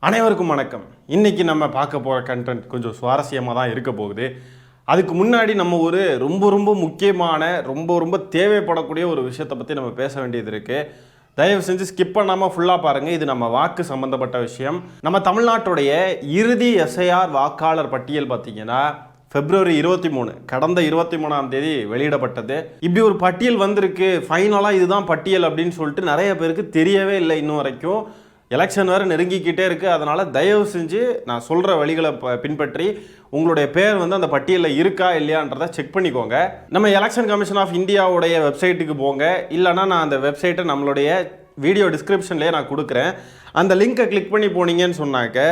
அனைவருக்கும் வணக்கம். இன்னைக்கு நம்ம பார்க்க போகிற கண்டென்ட் கொஞ்சம் சுவாரஸ்யமாக தான் இருக்க போகுது. அதுக்கு முன்னாடி நம்ம ஒரு ரொம்ப முக்கியமான ரொம்ப தேவைப்படக்கூடிய ஒரு விஷயத்தை பற்றி நம்ம பேச வேண்டியது இருக்குது. தயவு செஞ்சு ஸ்கிப் பண்ணாமல் ஃபுல்லாக பாருங்கள். இது நம்ம வாக்கு சம்மந்தப்பட்ட விஷயம். நம்ம தமிழ்நாட்டுடைய இறுதி எஸ்ஐஆர் வாக்காளர் பட்டியல் பார்த்திங்கன்னா February 23 கடந்த 23ஆம் தேதி வெளியிடப்பட்டது. இப்படி ஒரு பட்டியல் வந்திருக்கு, ஃபைனலாக இதுதான் பட்டியல் அப்படின்னு சொல்லிட்டு நிறைய பேருக்கு தெரியவே இல்லை இன்னும் வரைக்கும். எலெக்ஷன் வேறு நெருங்கிக்கிட்டே இருக்குது. அதனால் தயவு செஞ்சு நான் சொல்கிற வழிகளை பின்பற்றி உங்களுடைய பேர் அந்த பட்டியலில் இருக்கா இல்லையான்றதை செக் பண்ணிக்கோங்க. நம்ம எலெக்ஷன் கமிஷன் ஆஃப் இந்தியாவுடைய வெப்சைட்டுக்கு போங்க, இல்லைனா நான் அந்த வெப்சைட்டை நம்மளுடைய வீடியோ டிஸ்கிரிப்ஷன்லேயே நான் கொடுக்குறேன். அந்த லிங்க்கை கிளிக் பண்ணி போனீங்கன்னு சொன்னாக்க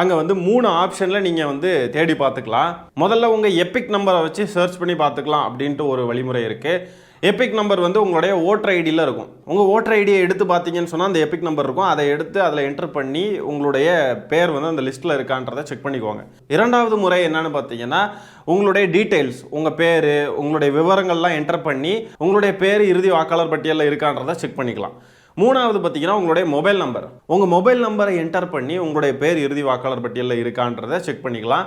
அங்கே 3 ஆப்ஷனில் நீங்கள் தேடி பார்த்துக்கலாம். முதல்ல உங்கள் எபிக் நம்பரை வச்சு சர்ச் பண்ணி பார்த்துக்கலாம் அப்படின்ட்டு ஒரு வழிமுறை இருக்குது. எபிக் நம்பர் உங்களுடைய ஓட்டர் ஐடியில் இருக்கும். உங்கள் ஓட்டர் ஐடியை எடுத்து பார்த்தீங்கன்னு சொன்னால் அந்த எபிக் நம்பர் இருக்கும். அதை எடுத்து அதில் என்டர் பண்ணி உங்களுடைய பேர் அந்த லிஸ்ட்டில் இருக்கான்றதை செக் பண்ணிக்கோங்க. இரண்டாவது முறை என்னன்னு பார்த்தீங்கன்னா உங்களுடைய டீட்டெயில்ஸ், உங்கள் பேர், உங்களுடைய விவரங்கள்லாம் என்டர் பண்ணி உங்களுடைய பேர் இறுதி வாக்காளர் பட்டியலில் இருக்கான்றதை செக் பண்ணிக்கலாம். மூணாவது பார்த்தீங்கன்னா உங்களுடைய மொபைல் நம்பர், உங்கள் மொபைல் நம்பரை என்டர் பண்ணி உங்களுடைய பேர் இறுதி வாக்காளர் பட்டியலில் இருக்கான்றதை செக் பண்ணிக்கலாம்.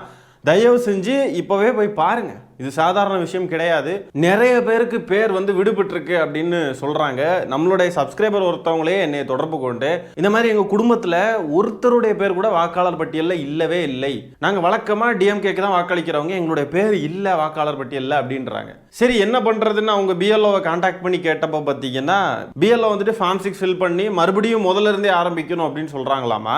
தயவு செஞ்சு இப்போவே போய் பாருங்கள். இது சாதாரண விஷயம் கிடையாது. நிறைய பேருக்கு பேர் விடுபட்டிருக்கு அப்படின்னு சொல்கிறாங்க. நம்மளுடைய சப்ஸ்கிரைபர் ஒருத்தவங்களே என்னை தொடர்பு கொண்டு இந்த மாதிரி எங்கள் குடும்பத்தில் ஒருத்தருடைய பேர் கூட வாக்காளர் பட்டியலில் இல்லவே இல்லை, நாங்கள் வழக்கமாக டிஎம்கேக்கு தான் வாக்களிக்கிறவங்க, எங்களுடைய பேர் இல்லை வாக்காளர் பட்டியலில் அப்படின்றாங்க. சரி என்ன பண்ணுறதுன்னு அவங்க பிஎல்ஓவை கான்டாக்ட் பண்ணி கேட்டப்போ பார்த்தீங்கன்னா பிஎல்ஓ ஃபார்ம் 6 ஃபில் பண்ணி மறுபடியும் முதல்ல இருந்தே ஆரம்பிக்கணும் அப்படின்னு சொல்கிறாங்களாமா.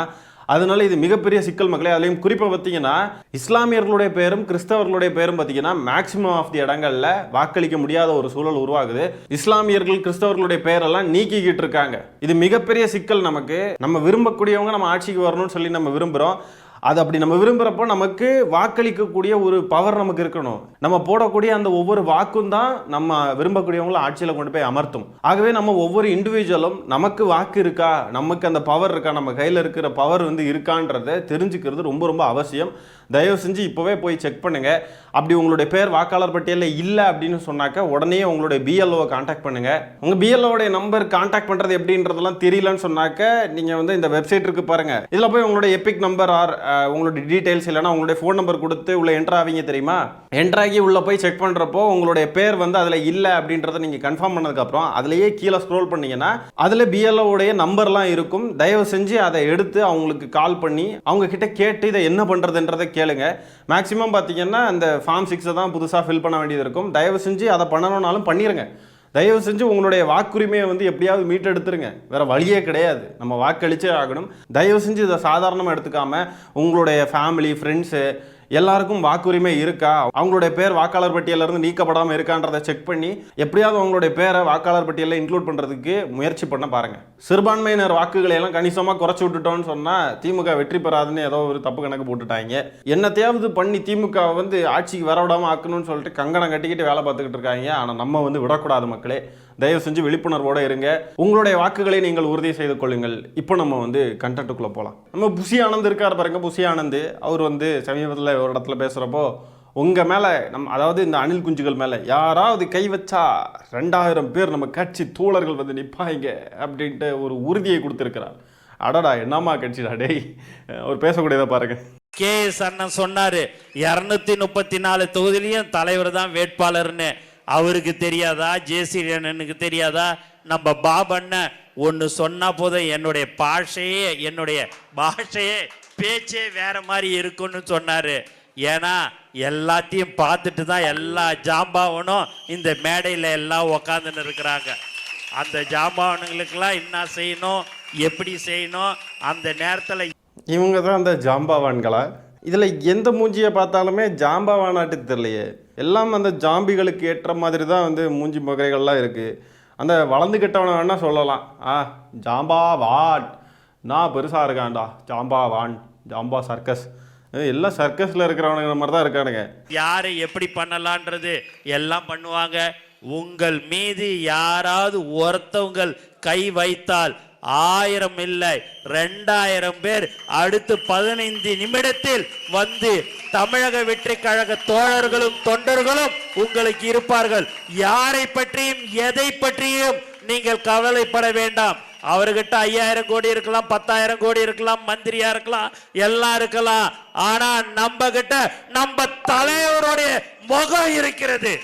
அதனால இது மிகப்பெரிய சிக்கல் மக்களே. அதுலேயும் குறிப்பாக பார்த்தீங்கன்னா இஸ்லாமியர்களுடைய பேரும் கிறிஸ்தவர்களுடைய பேரும் பார்த்தீங்கன்னா மேக்சிமம் ஆஃப் தி இடங்களில் வாக்களிக்க முடியாத ஒரு சூழல் உருவாகுது. இஸ்லாமியர்கள் கிறிஸ்தவர்களுடைய பேரெல்லாம் நீக்கிக்கிட்டு இருக்காங்க. இது மிகப்பெரிய சிக்கல். நமக்கு நம்ம விரும்பக்கூடியவங்க நம்ம ஆட்சிக்கு வரணும்னு சொல்லி நம்ம விரும்புகிறோம். அது அப்படி நம்ம விரும்புகிறப்போ நமக்கு வாக்களிக்கக்கூடிய ஒரு பவர் நமக்கு இருக்கணும். நம்ம போடக்கூடிய அந்த ஒவ்வொரு வாக்கும் தான் நம்ம விரும்பக்கூடியவங்களை ஆட்சியில் கொண்டு போய் அமர்த்தும். ஆகவே நம்ம ஒவ்வொரு இண்டிவிஜுவலும் நமக்கு வாக்கு இருக்கா, நமக்கு அந்த பவர் இருக்கா, நம்ம கையில் இருக்கிற பவர் இருக்கான்றதை தெரிஞ்சுக்கிறது ரொம்ப அவசியம். தயவு செஞ்சு இப்போவே போய் செக் பண்ணுங்க. அப்படி உங்களுடைய பேர் வாக்காளர் பட்டியலில் இல்லை அப்படின்னு சொன்னாக்க உடனே உங்களுடைய பிஎல்ஓவை கான்டாக்ட் பண்ணுங்க. உங்கள் பிஎல்ஓடைய நம்பர் கான்டாக்ட் பண்ணுறது எப்படின்றதெல்லாம் தெரியலன்னு சொன்னாக்க நீங்கள் இந்த வெப்சைட் இருக்கு பாருங்க, இதில் போய் உங்களுடைய எபிக் நம்பர் ஆர் உங்களுடைய டீடைல்ஸ் இல்லைனா உங்களுடைய ஃபோன் நம்பர் கொடுத்து உள்ள என்ட்ரு ஆவீங்க தெரியுமா. என்ட்ரு ஆகி உள்ள போய் செக் பண்ணுறப்போ உங்களுடைய பேர் அதில் இல்லை அப்படின்றத நீங்கள் கன்ஃபார்ம் பண்ணதுக்கப்புறம் அதிலேயே கீழே ஸ்க்ரோல் பண்ணீங்கன்னா அதில் பிஎல்ஓடைய நம்பர்லாம் இருக்கும். தயவு செஞ்சு அதை எடுத்து அவங்களுக்கு கால் பண்ணி அவங்க கிட்ட கேட்டு இதை என்ன பண்ணுறதுன்றதை கேளுங்க. மேக்ஸிமம் பார்த்தீங்கன்னா அந்த ஃபார்ம் 6 தான் புதுசாக ஃபில் பண்ண வேண்டியது இருக்கும். தயவு செஞ்சு அதை பண்ணணும்னாலும் பண்ணிடுங்க. தயவு செஞ்சு உங்களுடைய வாக்குரிமையை எப்படியாவது மீட்டெடுத்துருங்க. வேற வழியே கிடையாது, நம்ம வாக்களிச்சே ஆகணும். தயவு செஞ்சு இதை சாதாரணமாக எடுத்துக்காம உங்களுடைய ஃபேமிலி, ஃப்ரெண்ட்ஸு எல்லாருக்கும் வாக்குரிமை இருக்கா, அவங்களுடைய பேர் வாக்காளர் பட்டியலிருந்து நீக்கப்படாமல் இருக்கான்றதை செக் பண்ணி எப்படியாவது அவங்களுடைய பேரை வாக்காளர் பட்டியலில் இன்க்ளூட் பண்ணுறதுக்கு முயற்சி பண்ண பாருங்கள். சிறுபான்மையினர் வாக்குகளை எல்லாம் கணிசமாக குறைச்சி விட்டுட்டோன்னு சொன்னால் திமுக வெற்றி பெறாதுன்னு ஏதோ ஒரு தப்பு கணக்கு போட்டுட்டாங்க. என்னத்தையாவது பண்ணி திமுக ஆட்சிக்கு வரவிடாமல் ஆக்கணும்னு சொல்லிட்டு கங்கணம் கட்டிக்கிட்டு வேலை பார்த்துக்கிட்டு இருக்காங்க. ஆனால் நம்ம விடக்கூடாது மக்களே. தயவு செஞ்சு விழிப்புணர்வோடு இருங்க. உங்களுடைய வாக்குகளை நீங்கள் உறுதி செய்து கொள்ளுங்கள். இப்போ நம்ம கண்டென்ட்டுக்குள்ளே போகலாம். நம்ம புஷி ஆனந்த் இருக்கார் பாருங்க. புஷி ஆனந்த் அவர் சமீபத்தில் ஒரு இடத்துல பேசுகிறப்போ உங்கள் மேலே அதாவது இந்த அணில் குஞ்சுகள் மேலே யாராவது கை வச்சா 2000 பேர் நம்ம கட்சி தோழர்கள் நிற்பாங்க அப்படின்ட்டு ஒரு உறுதியை கொடுத்துருக்கிறார். அடடா என்னம்மா கட்சிடா டேய். அவர் பேசக்கூடியதை பாருங்க. KS அண்ணன் சொன்னாரு 234 தொகுதியிலையும் தலைவர் தான் வேட்பாளர்னு. அவருக்கு தெரியாதா? ஜேசி அண்ணனுக்கு தெரியாதா? நம்ம பாபண்ண ஒன்று சொன்னா போதும், என்னுடைய பாஷையே பேச்சே வேற மாதிரி இருக்குன்னு சொன்னாரு. ஏன்னா எல்லாத்தையும் பார்த்துட்டு தான் எல்லா ஜாம்பாவனும் இந்த மேடையில் எல்லாம் உக்காந்துன்னு இருக்கிறாங்க. அந்த ஜாம்பாவனுங்களுக்கெல்லாம் என்ன செய்யணும், எப்படி செய்யணும், அந்த நேரத்தில் இவங்க தான் அந்த ஜாம்பாவான்களா? இதில் எந்த மூஞ்சியை பார்த்தாலுமே ஜாம்பாவானாட்டு தெரியலையே. எல்லாம் அந்த ஜாம்பிகளுக்கு ஏற்ற மாதிரி தான் மூஞ்சி முகைகள்லாம் இருக்குது. அந்த வளர்ந்து கெட்டவனை வேணால் சொல்லலாம், ஜாம்பாவான் நான் பெருசாக இருக்கான்டா, ஜாம்பாவான், ஜாம்பா சர்க்கஸ், எல்லாம் சர்க்கஸில் இருக்கிறவனுங்க மாதிரி தான் இருக்கானுங்க. யாரை எப்படி பண்ணலான்றது எல்லாம் பண்ணுவாங்க. உங்கள் மீது யாராவது ஒருத்தவங்கள் கை வைத்தால் 1000 இல்லை 2000 பேர் அடுத்து 15 நிமிடத்தில் தமிழக வெற்றி கழக தோழர்களும் தொண்டர்களும் உங்களுக்கு இருப்பார்கள். யாரை பற்றியும் எதை பற்றியும் நீங்கள் கவலைப்பட வேண்டாம். அவர்கிட்ட 5000 கோடி இருக்கலாம், 10,000 கோடி இருக்கலாம், மந்திரியா இருக்கலாம், எல்லாம் இருக்கலாம். ஆனா நம்ம கிட்ட நம்ம தலைவருடைய முகம் இருக்கிறது.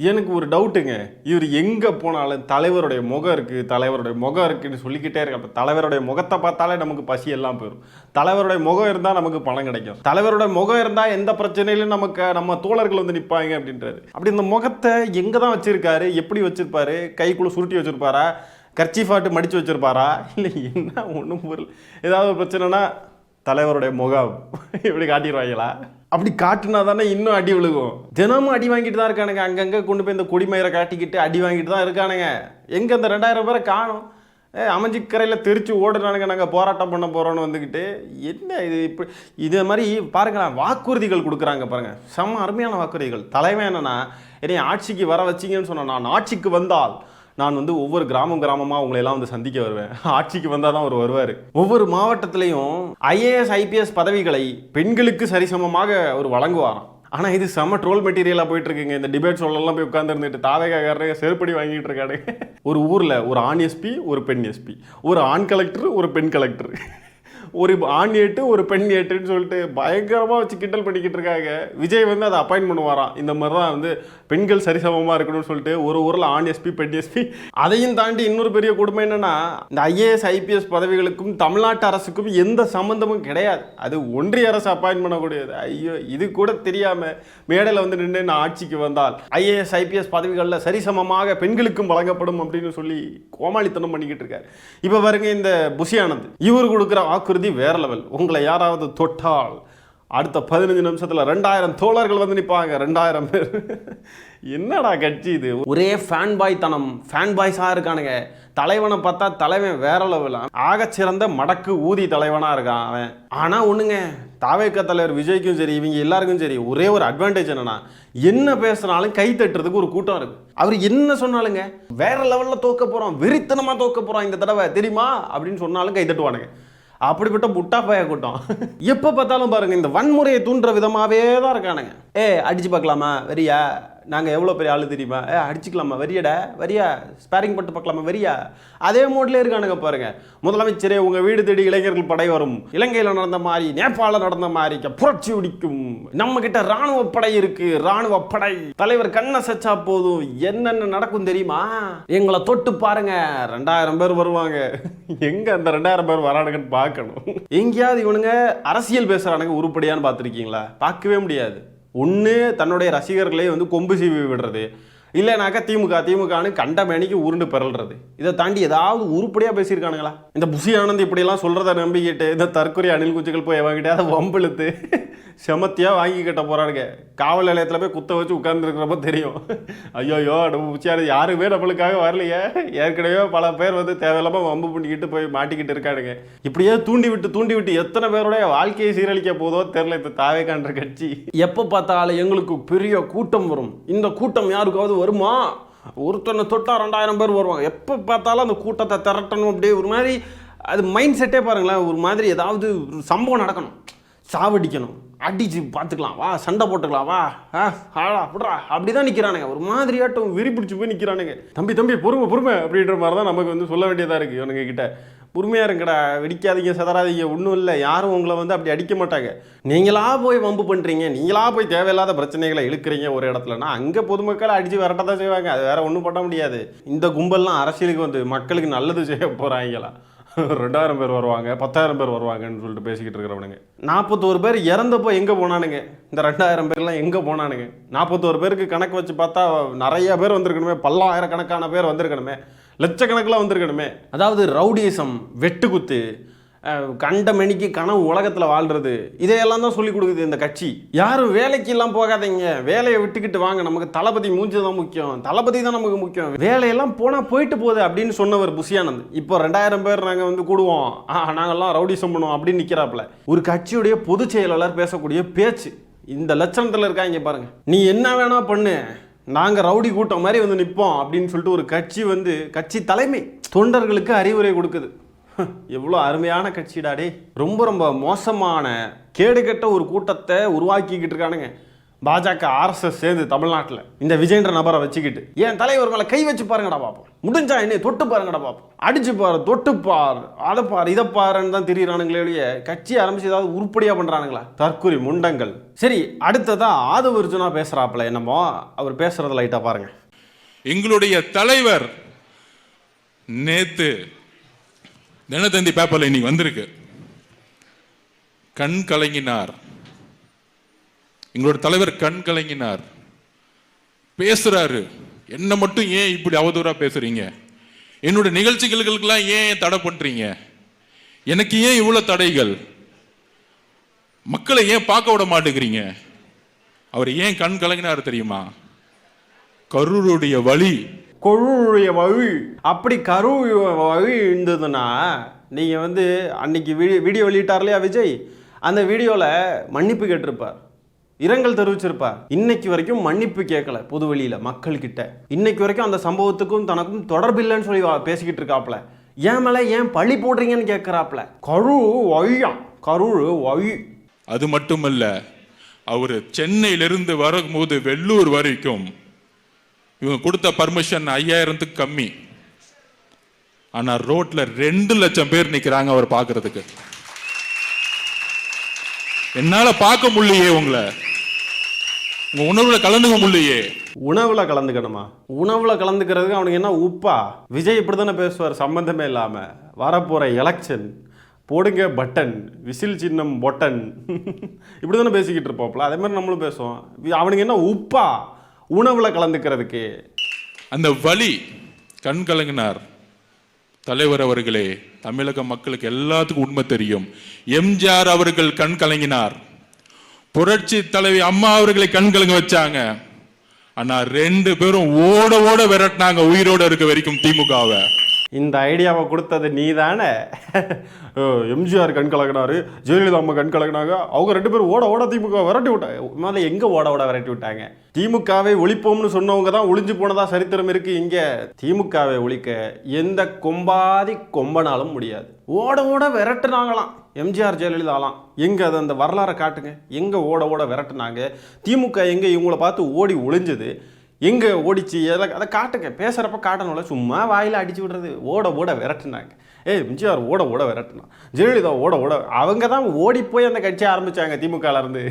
எனக்கு ஒரு டவுட்டுங்க, இவர் எங்கே போனாலும் தலைவருடைய முகம் இருக்குது, தலைவருடைய முகம் இருக்குன்னு சொல்லிக்கிட்டே இருக்க. அப்போ தலைவருடைய முகத்தை பார்த்தாலே நமக்கு பசி எல்லாம் போயிடும். தலைவருடைய முகம் இருந்தால் நமக்கு பணம் கிடைக்கும். தலைவருடைய முகம் இருந்தால் எந்த பிரச்சனையிலும் நம்ம தோழர்கள் வந்து நிற்பாங்க அப்படின்றாரு. அப்படி இந்த முகத்தை எங்கே தான் வச்சுருக்காரு, எப்படி வச்சுருப்பாரு? கைக்குள்ளே சுருட்டி வச்சுருப்பாரா, கர்ச்சீஃபாட்டு மடித்து வச்சுருப்பாரா, இல்லை என்ன ஒன்றும் பொருள். ஏதாவது ஒரு பிரச்சனைனா தலைவருடைய முகம் இப்படி காட்டிடுவாங்களா? அப்படி காட்டுனா தானே இன்னும் அடி விழுகும். தினமும் அடி வாங்கிட்டு தான் இருக்கானுங்க. அங்கங்கே கொண்டு போய் இந்த கொடிமயிரை காட்டிக்கிட்டு அடி வாங்கிட்டு தான் இருக்கானுங்க. எங்கே இந்த 2000 பேரை காணும்? அமைஞ்சிக்கரையில் தெரிச்சு ஓடுறானுங்க, நாங்கள் போராட்டம் பண்ண போகிறோன்னு வந்துக்கிட்டு. என்ன இது இப்படி இதே மாதிரி பாருங்களேன், வாக்குறுதிகள் கொடுக்குறாங்க பாருங்கள், செம்ம அருமையான வாக்குறுதிகள். தலைவன் என்னன்னா, என்னை ஆட்சிக்கு வர வச்சிங்கன்னு சொன்னால் நான் ஆட்சிக்கு வந்தால் நான் வந்து ஒவ்வொரு கிராமமாக உங்களையெல்லாம் வந்து சந்திக்க வருவேன். ஆட்சிக்கு வந்தால் தான் அவர் வருவார். ஒவ்வொரு மாவட்டத்திலையும் IAS IPS பதவிகளை பெண்களுக்கு சரிசமமாக அவர் வழங்குவாராம். ஆனால் இது செம்ம ட்ரோல் மெட்டீரியலாக போயிட்டு இருக்குங்க. இந்த டிபேட் ஷோலாம் போய் உட்காந்துருந்துட்டு தாவேகாரங்க செருப்படி வாங்கிட்டு இருக்காரு. ஒரு ஊரில் ஒரு ஆண் எஸ்பி, ஒரு பெண் எஸ்பி, ஒரு ஆண் கலெக்டர், ஒரு பெண் கலெக்டர், ஒரு ஆண் ஏட்டு ஒரு பெண் ஏட்டுன்னு சொல்லிட்டு பயங்கரமாக வச்சு கிண்டல் பண்ணிக்கிட்டு இருக்காங்க. விஜய் வந்து அதை அப்பாயின்ட் பண்ணுவாராம். இந்த மாதிரி தான் வந்து பெண்கள் சரிசமமாக இருக்கணும்னு சொல்லிட்டு ஒரு ஊரில் ஆண் எஸ்பி, பெண் எஸ்பி. அதையும் தாண்டி இன்னொரு பெரிய கொடுமை என்னன்னா, இந்த IAS IPS பதவிகளுக்கும் தமிழ்நாட்டு அரசுக்கும் எந்த சம்மந்தமும் கிடையாது. அது ஒன்றிய அரசு அப்பாயின்ட் பண்ணக்கூடியது. ஐயோ, இது கூட தெரியாமல் மேடையில் வந்து நின்று நான் ஆட்சிக்கு வந்தால் IAS IPS பதவிகளில் சரிசமமாக பெண்களுக்கும் வழங்கப்படும் அப்படின்னு சொல்லி கோமாளித்தனம் பண்ணிக்கிட்டு இருக்காரு. இப்போ பாருங்க, இந்த புஷி ஆனந்த் இவர் கொடுக்குற வாக்குறுதி வேற லெவல். உங்களை யாராவது தொட்டால் அடுத்த 15 நிமிஷத்துல 2000 தோழர்கள் வந்து நிற்பாங்க. 2000 பேர். என்னடா கட்சி இது? ஒரே ஃபேன் பாய்ஸா இருக்கானுங்க. தலைவனை பார்த்தா தலைவன் வேற லெவல், ஆகச்சிறந்த மடக்கு ஊதி தலைவனா இருக்கான் அவன். ஆனா ஒண்ணுங்க, தாவேக தலைவர் விஜய்க்கும் சரி இவங்க எல்லாருக்கும் சரி ஒரே ஒரு அட்வான்டேஜ் என்னன்னா, என்ன பேசுனாலும் கை தட்டுறதுக்கு ஒரு கூட்டம் இருக்கு. அவர் என்ன சொன்னாலுங்க வேற லெவல்ல தோக்க போறோம், வெறித்தனமா தோக்க போறோம் இந்த தடவை தெரியுமா அப்படின்னு சொன்னாலும் கை தட்டுவானுங்க. அப்படிப்பட்ட முட்டா பய கூட்டம். எப்போ பார்த்தாலும் பாருங்க, இந்த வன்முறையை தூண்டுற விதமாகவே தான் இருக்கானுங்க. அடிச்சு பார்க்கலாமா வரியா, நாங்கள் எவ்வளோ பெரிய ஆளு தெரியுமா, அடிச்சுக்கலாமா வரியடா, வரியா ஸ்பேரிங் பட்டு பார்க்கலாமா வரியா, அதே மோட்லேயே இருக்கானுங்க பாருங்க. முதலமைச்சரே உங்கள் வீடு தேடி இளைஞர்கள் படை வரும், இலங்கையில் நடந்த மாதிரி நேபாளில் நடந்த மாதிரி புரட்சி உடிக்கும், நம்ம கிட்ட ராணுவ படை இருக்கு, ராணுவ படை தலைவர் கண்ணை சச்சா போதும் என்னென்ன நடக்கும் தெரியுமா, எங்களை தொட்டு பாருங்க 2000 பேர் வருவாங்க. எங்க அந்த 2000 பேர் வரானுங்கன்னு பார்க்கணும். எங்கேயாவது இவனுங்க அரசியல் பேசுறானுங்க உருப்படியான்னு பார்த்துருக்கீங்களா? பார்க்கவே முடியாது. ஒன்று தன்னுடைய ரசிகர்களே வந்து கொம்பு சீவி விடுறது, இல்லைனாக்கா திமுகன்னு கண்ட மேனிக்கு உருண்டு பிறல்றது. இதை தாண்டி ஏதாவது உருப்படியாக பேசியிருக்கானுங்களா? இந்த புஷி ஆனந்த் இப்படியெல்லாம் சொல்கிறத நம்பிக்கிட்டு இந்த தற்கொலை அணில் குச்சிகள் போய் வாங்கிட்டு அதை வம்பிழுத்து செமத்தியாக வாங்கி கட்ட போகிறானுங்க. காவல் நிலையத்தில் போய் குத்த வச்சு உட்கார்ந்துருக்கிறப்ப தெரியும், ஐயோயோ நம்ம புஷியானது யாருமே நம்மளுக்காக வரலையே, ஏற்கனவே பல பேர் வந்து தேவையில்லாமல் வம்பு பண்ணிக்கிட்டு போய் மாட்டிக்கிட்டு இருக்கானுங்க. இப்படியே தூண்டி விட்டு எத்தனை பேருடைய வாழ்க்கையை சீரழிக்க போதோ தெரில இந்த தாவேகான்ற கட்சி. எப்போ பார்த்தாலும் எங்களுக்கு பெரிய கூட்டம் வரும், இந்த கூட்டம் யாருக்காவது வருமா, ஒருத்தனை தொட்டா 2000 பேர் வருவாங்க, எப்போ பார்த்தாலும் அந்த கூட்டத்தை திரட்டணும். அப்படியே ஒரு மாதிரி அது மைண்ட் செட்டே பாருங்களேன், ஒரு மாதிரி ஏதாவது சம்பவம் நடக்கணும், சாவடிக்கணும், அடிச்சு பார்த்துக்கலாம், வா சண்டை போட்டுக்கலாம், வா ஆடா அப்படிடா அப்படிதான் நிற்கிறானுங்க. ஒரு மாதிரியாட்டம் விரி பிடிச்சி போய் நிற்கிறானுங்க. தம்பி பொறுமை அப்படின்ற மாதிரி தான் நமக்கு வந்து சொல்ல வேண்டியதாக இருக்குது இவனுங்க கிட்ட. பொறுமையாக இருங்கடா, வெடிக்காதீங்க, சதறாதீங்க, ஒன்றும் இல்லை, யாரும் உங்களை வந்து அப்படி அடிக்க மாட்டாங்க. நீங்களா போய் வம்பு பண்ணுறீங்க, நீங்களா போய் தேவையில்லாத பிரச்சனைகளை இழுக்கிறீங்க ஒரு இடத்துலனா அங்கே பொதுமக்களை அடித்து விரட்ட தான் செய்வாங்க. அது வேற ஒன்றும் பண்ண முடியாது. இந்த கும்பல்லாம் அரசியலுக்கு வந்து மக்களுக்கு நல்லது செய்ய போகிறாங்களா? 2000 பேர் வருவாங்க, 10,000 பேர் வருவாங்கன்னு சொல்லிட்டு பேசிக்கிட்டு இருக்கிறவனுங்க. 41 பேர் இறந்தப்போ எங்கே போனானுங்க? இந்த 2000 பேர்லாம் எங்கே போனானுங்க? 41 பேருக்கு கணக்கு வச்சு பார்த்தா நிறைய பேர் வந்திருக்கணுமே, பல்லாயிரக்கணக்கான பேர் வந்திருக்கணுமே, லட்சக்கணக்கில் வந்திருக்கணுமே. அதாவது ரவுடிசம், வெட்டுக்குத்து, கண்ட மணிக்கு கனவு உலகத்தில் வாழ்றது, இதையெல்லாம் தான் சொல்லிக் கொடுக்குது இந்த கட்சி. யாரும் வேலைக்கு எல்லாம் போகாதீங்க, வேலையை விட்டுக்கிட்டு வாங்க, நமக்கு தளபதி மூஞ்சி தான் முக்கியம், தளபதி தான் நமக்கு முக்கியம், வேலையெல்லாம் போனால் போயிட்டு போகுது அப்படின்னு சொன்னவர் புஷி ஆனந்த் இப்போ 2000 பேர் நாங்கள் வந்து கூடுவோம், நாங்கள்லாம் ரவுடிசம் பண்ணுவோம் அப்படின்னு நிற்கிறாப்புல. ஒரு கட்சியுடைய பொதுச் செயலாளர் பேசக்கூடிய பேச்சு இந்த லட்சணத்தில் இருக்காங்க பாருங்க. நீ என்ன வேணா பண்ணு, நாங்கள் ரவுடி கூட்டம் மாதிரி வந்து நிற்போம் அப்படின்னு சொல்லிட்டு ஒரு கட்சி வந்து கட்சி தலைமை தொண்டர்களுக்கு அறிவுரை கொடுக்குது. எவ்வளோ அருமையான கட்சிடாடே. ரொம்ப மோசமான கேடுகட்ட ஒரு கூட்டத்தை உருவாக்கிக்கிட்டு இருக்கானுங்க. பாஜக RSS சேர்ந்து தமிழ்நாட்டில் இந்த விஜய்ன்ற நபரை வச்சுக்கிட்டு என் தலைவர் மேலே கை வச்சு பாருங்கடா பார்ப்போம், முடிஞ்சா என்னை தொட்டு பாருங்கடா பார்ப்போம், அடிச்சு பாரு, தொட்டு பார், அதை பார், இதை பாருன்னு தான் திரியிறானுங்களே, கட்சி ஆரம்பிச்சு ஏதாவது உருப்படியாக பண்ணுறானுங்களா? தற்குறி முண்டங்கள். சரி, அடுத்ததா ஆதவ அர்ஜுனா பேசுகிறாப்புல, என்னமோ அவர் பேசுறத லைட்டாக பாருங்க. எங்களுடைய தலைவர் நேத்து தினத்தந்தி பேப்பர்ல இன்னைக்கு வந்திருக்கு, கண் கலங்கினார். எங்களோட தலைவர் கண் கலங்கினார், பேசுறாரு. என்ன மட்டும் ஏன் இப்படி அவதூறா பேசுறீங்க? என்னோட நிகழ்ச்சிகளுக்கெல்லாம் ஏன் தடை பண்றீங்க? எனக்கு ஏன் இவ்வளவு தடைகள்? மக்களை ஏன் பார்க்க விட மாட்டேங்கிறீங்க? அவர் ஏன் கண் கலங்கினார் தெரியுமா? கரூருடைய வழி, கொழுடைய வழி. அப்படி கரூர் வழி இருந்ததுன்னா நீங்கள் வந்து அன்னைக்கு வீடியோ வெளியிட்டார் இல்லையா விஜய், அந்த வீடியோவில் மன்னிப்பு கேட்டிருப்பார், இரங்கல் தெரிவிச்சிருப்பார். இன்னைக்கு வரைக்கும் மன்னிப்பு கேட்கல பொது வெளியில் மக்கள்கிட்ட. இன்னைக்கு வரைக்கும் அந்த சம்பவத்துக்கும் தனக்கும் தொடர்பில்லைன்னு சொல்லி பேசிக்கிட்டு இருக்காப்புல. ஏன் மேலே ஏன் பழி போடுறீங்கன்னு கேட்குறாப்புல. கரூர் வழி. அது மட்டுமல்ல, அவர் சென்னையிலிருந்து வரும்போது வெள்ளூர் வரைக்கும் இவங்க கொடுத்த பர்மிஷன் 5000 கம்மி. ஆனா ரோட்ல 2 லட்சம் பேர் நிக்கிறாங்க அவர் பார்க்கிறதுக்கு. என்னால பார்க்க முடியலையே, உங்க உணவுல கலந்துக்க முடியலையே. உணவுல கலந்துக்கணுமா? உணவுல கலந்துக்கிறதுக்கு அவனுக்கு என்ன உப்பா? விஜய் இப்படி தானே பேசுவார் சம்பந்தமே இல்லாம. வரப்போற எலெக்ஷன் போடுங்க பட்டன், விசில் சின்னம் பொட்டன், இப்படி தானே பேசிக்கிட்டு இருப்போம்ல. அதே மாதிரி நம்மளும் பேசுவோம். அவனுக்கு என்ன உப்பா உணவுல கலந்துக்கிறதுக்கு? அந்த வலி கண் கலங்கினார். தலைவர் அவர்களே, தமிழக மக்களுக்கு எல்லாத்துக்கும் உண்மை தெரியும். எம்ஜிஆர் அவர்கள் கண் கலங்கினார், புரட்சி தலைவி அம்மா அவர்களை கண் கலங்க வச்சாங்க. ஆனா 2 பேரும் ஓட ஓட விரட்டினாங்க உயிரோட இருக்க வரைக்கும் திமுகவை. இந்த ஐடியாவை கொடுத்தது நீ தானே? எம்ஜிஆர் கண் கலங்கினாரு, ஜெயலலிதா அம்மா கண் கலங்கினாங்க, அவங்க 2 பேரும் ஓட ஓட திமுக விரட்டி விட்டாங்க. மேலே எங்கே ஓட ஓட விரட்டி விட்டாங்க? திமுகவை ஒழிப்போம்னு சொன்னவங்க தான் ஒளிஞ்சு போனதா சரித்திரம் இருக்கு. இங்கே திமுகவை ஒழிக்க எந்த கொம்பாதி கொம்பனாலும் முடியாது. ஓட ஓட விரட்டுனாங்களாம் எம்ஜிஆர் ஜெயலலிதாலாம். எங்கே அது அந்த வரலாறை காட்டுங்க, எங்கே ஓட ஓட விரட்டுனாங்க? திமுக எங்கே இவங்கள பார்த்து ஓடி ஒளிஞ்சது? எங்கே ஓடிச்சு? அதை காட்டுங்க, பேசுகிறப்ப காட்டணும்ல, சும்மா வாயில் அடிச்சு விடுறது. ஓட ஓட விரட்டுனாங்க. எம்ஜிஆர் ஓட ஓட விரட்டுனா, ஜெயலலிதா ஓட ஓட, அவங்க தான் ஓடி போய் அந்த கட்சியை ஆரம்பிச்சாங்க திமுகலேருந்து.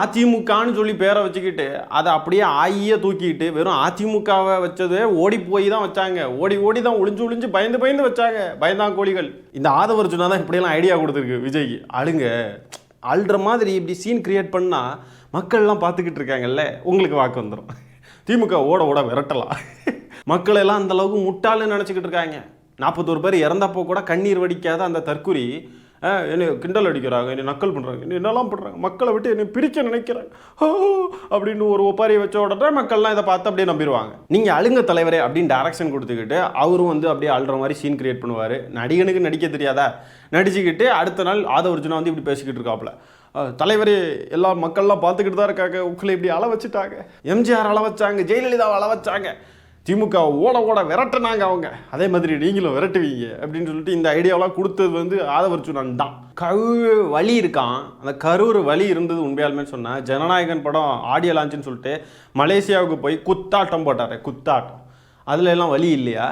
அதிமுகன்னு சொல்லி பேரை வச்சுக்கிட்டு அதை அப்படியே ஆயியே தூக்கிட்டு வெறும் அதிமுகவை வச்சதே ஓடி போய் தான் வச்சாங்க. ஓடி ஓடி தான் ஒளிஞ்சு ஒளிஞ்சு பயந்து பயந்து வச்சாங்க, பயந்தாங்கோழிகள். இந்த ஆதவ அர்ஜுனா தான் இப்படியெல்லாம் ஐடியா கொடுத்துருக்கு விஜய்க்கு. அழுங்க, அழுற மாதிரி இப்படி சீன் கிரியேட் பண்ணால் மக்கள்லாம் பார்த்துக்கிட்டு இருக்காங்கல்ல, உங்களுக்கு வாக்கு வந்துடும். திமுக ஓட ஓட விரட்டலாம். மக்கள் எல்லாம் அந்த அளவுக்கு முட்டாளுன்னு நினச்சிக்கிட்டு இருக்காங்க. 41 பேர் இறந்தப்போ கூட கண்ணீர் வடிக்காத அந்த தற்குறி என்னை கிண்டல் அடிக்கிறாங்க, என்னை நக்கல் பண்ணுறாங்க, என்னை என்னெல்லாம் பண்ணுறாங்க, மக்களை விட்டு என்னை பிரிக்க நினைக்கிறாங்க அப்படின்னு ஒரு ஒப்பாரியை வச்ச உடனே மக்கள்லாம் இதை பார்த்து அப்படியே நம்பிடுவாங்க. நீங்கள் அழுங்க தலைவரே அப்படின்னு டைரக்ஷன் கொடுத்துக்கிட்டு அவரும் வந்து அப்படியே அழுற மாதிரி சீன் கிரியேட் பண்ணுவார். நடிகனுக்கு நடிக்க தெரியாதா? நடிச்சுக்கிட்டு அடுத்த நாள் ஆதவ அர்ஜுனா வந்து இப்படி பேசிக்கிட்டு இருக்காப்புல, தலைவரே எல்லா மக்கள்லாம் பார்த்துக்கிட்டு தான் இருக்காங்க, உங்களை இப்படி அள வச்சுட்டாங்க, எம்ஜிஆர் அள வச்சாங்க, ஜெயலலிதாவை அள வச்சாங்க, திமுக ஓட ஓட விரட்டினாங்க அவங்க, அதே மாதிரி நீங்களும் விரட்டுவீங்க அப்படின்னு சொல்லிட்டு இந்த ஐடியாவெல்லாம் கொடுத்தது வந்து ஆதவ அர்ஜுனன் தான். கரூர் வலி இருக்கான். அந்த கரூர் வலி இருந்தது உண்மையாலுமே சொன்னால், ஜனநாயகன் படம் ஆடியோ லான்ச்சுன்னு சொல்லிட்டு மலேசியாவுக்கு போய் குத்தாட்டம் போட்டார். குத்தாட்டம் அதில் எல்லாம் வலி இல்லையா?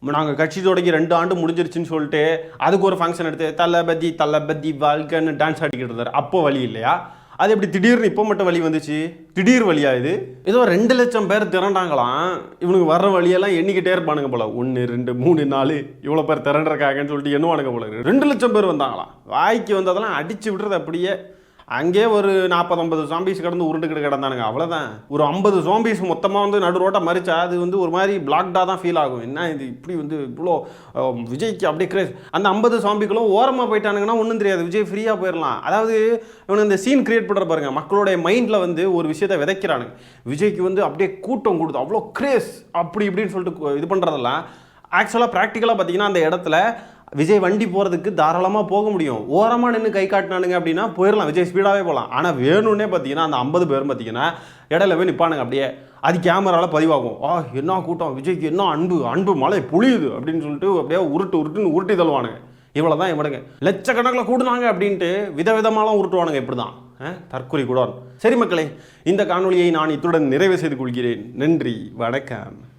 நாங்கள் கட்சி தொடங்கி 2 ஆண்டு முடிஞ்சிருச்சுன்னு சொல்லிட்டு அதுக்கு ஒரு ஃபங்க்ஷன் எடுத்து தளபதி தளபதி வாழ்க்கைன்னு டான்ஸ் ஆடிக்கிட்டு இருந்தார். அப்போ வலி இல்லையா? அது எப்படி திடீர்னு இப்போ மட்டும் வலி வந்துச்சு? திடீர் வழியா இது? ஏதோ 2 லட்சம் பேர் திரண்டாங்களாம். இவனுக்கு வர்ற வழியெல்லாம் எண்ணிக்கிட்டே இருப்பானுங்க போல. 1 2 3 4 இவ்வளோ பேர் திரண்டிருக்காங்கன்னு சொல்லிட்டு எண்ணுவானுங்க போல. 2 லட்சம் பேர் வந்தாங்களாம். வாய்க்கு வந்ததெல்லாம் அடிச்சு விட்டுறது அப்படியே. அங்கே ஒரு 40-50 ஜாம்பீஸ் கடந்து உருண்டுக்கிட்டு கிடந்தானுங்க, அவ்வளோதான். ஒரு 50 ஜாம்பீஸ் மொத்தமாக வந்து நடு ரோட்டை மறிச்சா அது வந்து ஒரு மாதிரி பிளாக்டாக தான் ஃபீல் ஆகும். என்ன இது இப்படி வந்து இவ்வளோ விஜய்க்கு அப்படியே கிரேஸ். அந்த 50 ஜாம்பிகளும் ஓரமாக போயிட்டானுங்கன்னா ஒன்றும் தெரியாது, விஜய் ஃப்ரீயாக போயிடலாம். அதாவது இவனு இந்த சீன் கிரியேட் பண்ணுற பாருங்க, மக்களுடைய மைண்டில் வந்து ஒரு விஷயத்தை விதைக்கிறானுங்க. விஜய்க்கு வந்து அப்படியே கூட்டம் கொடுத்து அவ்வளோ கிரேஸ் அப்படி இப்படின்னு சொல்லிட்டு இது பண்ணுறதெல்லாம் ஆக்சுவலாக ப்ராக்டிக்கலாக பார்த்தீங்கன்னா அந்த இடத்துல விஜய் வண்டி போகிறதுக்கு தாராளமாக போக முடியும். ஓரமாக நின்று கை காட்டினானுங்க அப்படின்னா போயிடலாம், விஜய் ஸ்பீடாகவே போகலாம். ஆனால் வேணும்னே பார்த்தீங்கன்னா அந்த 50 பேரும் பார்த்தீங்கன்னா இடையில போய் நிற்பானுங்க. அப்படியே அது கேமராவில் பதிவாகும். என்ன கூட்டம், விஜய்க்கு என்ன அன்பு, அன்பு மழை பொழியுது அப்படின்னு சொல்லிட்டு அப்படியே உருட்டுன்னு உருட்டி தள்ளுவானுங்க. இவ்வளோ தான் இவனுங்க. லட்சக்கணக்கில் கூடுனாங்க அப்படின்ட்டு விதவிதமாலாம் உருட்டுவானுங்க. இப்படி தான் தற்கொலை கூட. சரி மக்களே, இந்த காணொளியை நான் இத்துடன் நிறைவு செய்து கொள்கிறேன். நன்றி, வணக்கம்.